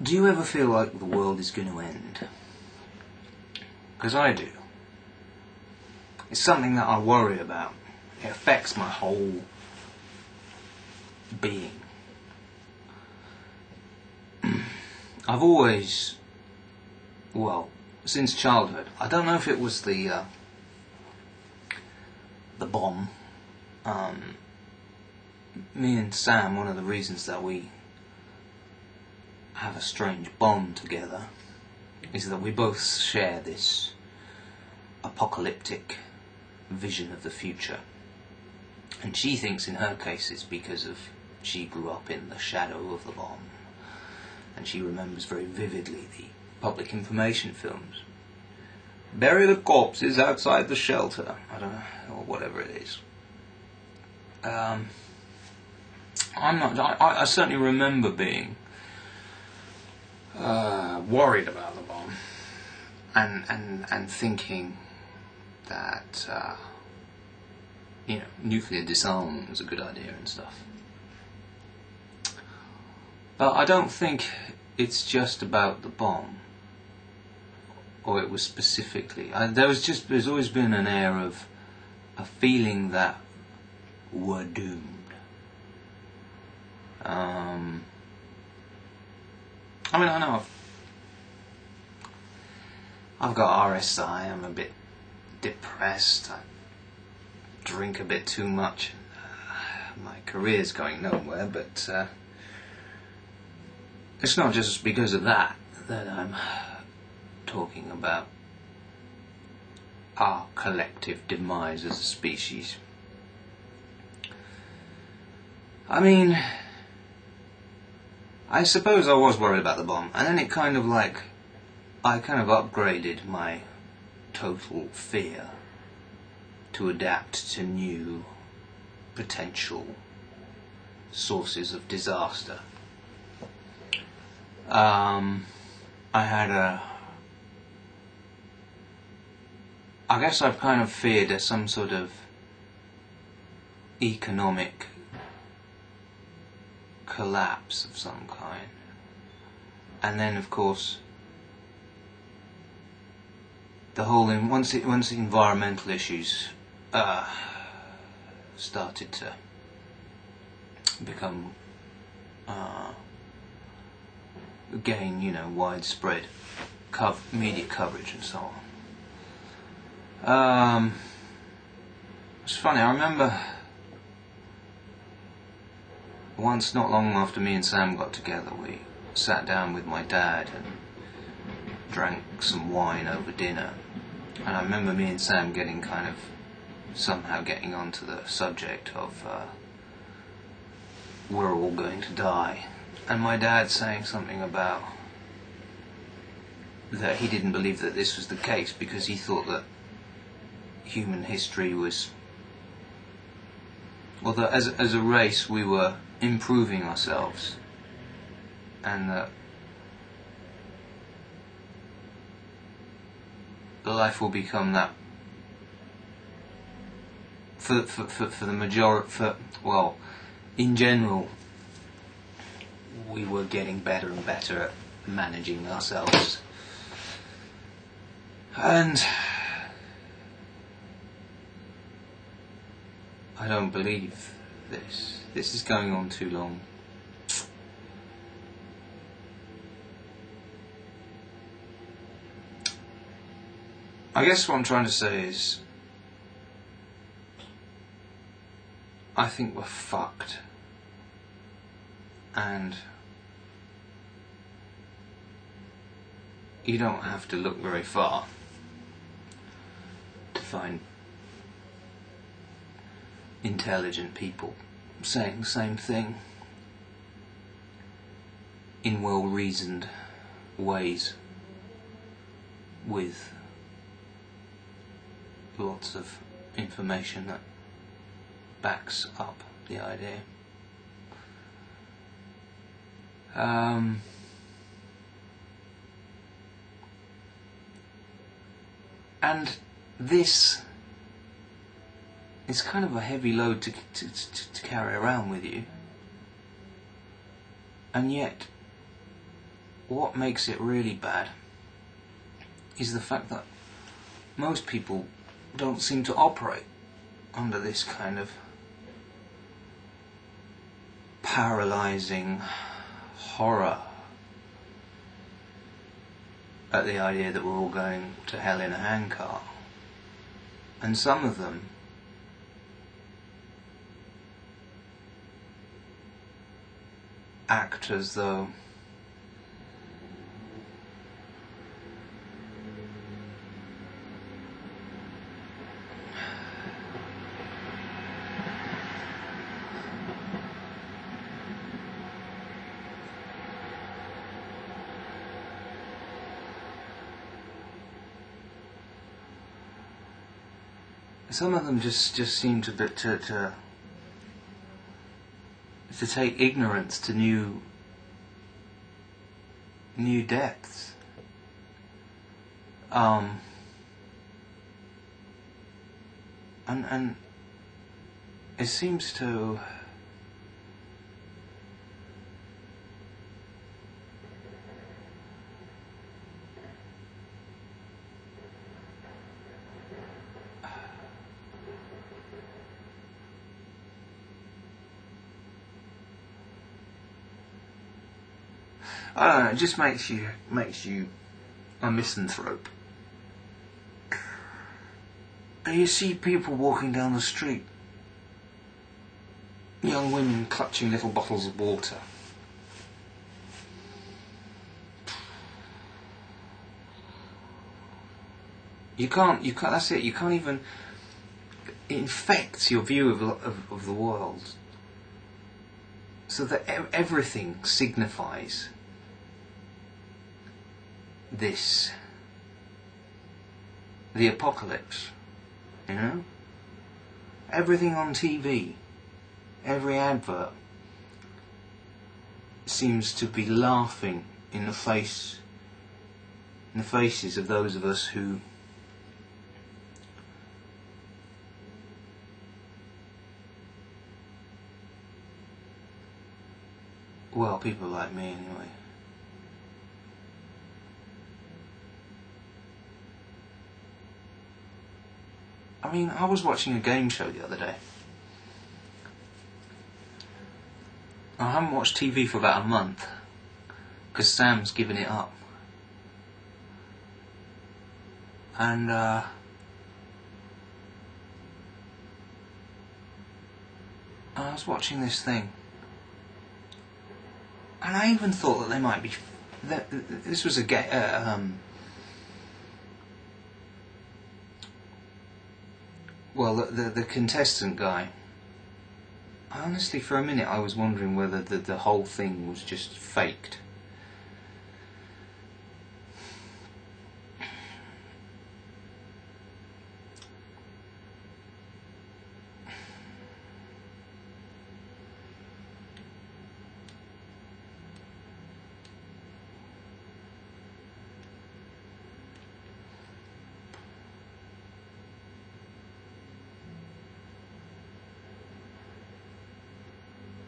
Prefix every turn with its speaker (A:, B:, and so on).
A: Do you ever feel like the world is going to end? Because I do. It's something that I worry about. It affects my whole being. I've always, well, since childhood, I don't know if it was the bomb. Me and Sam, one of the reasons that we have a strange bond together is that we both share this apocalyptic vision of the future. And she thinks in her case it's because of she grew up in the shadow of the bomb. And she remembers very vividly the public information films. Bury the corpses outside the shelter. I don't know, or whatever it is. I certainly remember being worried about the bomb and thinking that nuclear disarmament was a good idea and stuff. But I don't think it's just about the bomb, or it was specifically. There's always been an air of a feeling that we're doomed. I know I've got RSI, I'm a bit depressed, I drink a bit too much, my career's going nowhere, but it's not just because of that I'm talking about our collective demise as a species. I suppose I was worried about the bomb, and then I kind of upgraded my total fear to adapt to new potential sources of disaster. I guess I've kind of feared some sort of economic collapse of some kind, and then of course the whole once the environmental issues started to become gain widespread media coverage and so on. It's funny, I remember once, not long after me and Sam got together, we sat down with my dad and drank some wine over dinner. And I remember me and Sam somehow getting onto the subject of we're all going to die. And my dad saying something about that he didn't believe that this was the case because he thought that human history was, well, that as a race we were improving ourselves, and that life will become that for the majority. In general, we were getting better and better at managing ourselves, and I don't believe this. This is going on too long. I guess what I'm trying to say is I think we're fucked, and you don't have to look very far to find intelligent people saying the same thing in well-reasoned ways with lots of information that backs up the idea. And this is kind of a heavy load to carry around with you, and yet what makes it really bad is the fact that most people don't seem to operate under this kind of paralyzing horror at the idea that we're all going to hell in a handcart. And some of them act as though some of them just seem to take ignorance to new depths. And it seems to I don't know, it just makes you a misanthrope. And you see people walking down the street, young women clutching little bottles of water. You can't, that's it, you can't even, it infects your view of the world. So that everything signifies this, the apocalypse, you know? Everything on TV, every advert seems to be laughing in the faces of those of us who people like me anyway. I mean, I was watching a game show the other day. I haven't watched TV for about a month because Sam's given it up. And I was watching this thing, and I even thought that they might be. This was a the contestant guy. Honestly, for a minute, I was wondering whether the whole thing was just faked.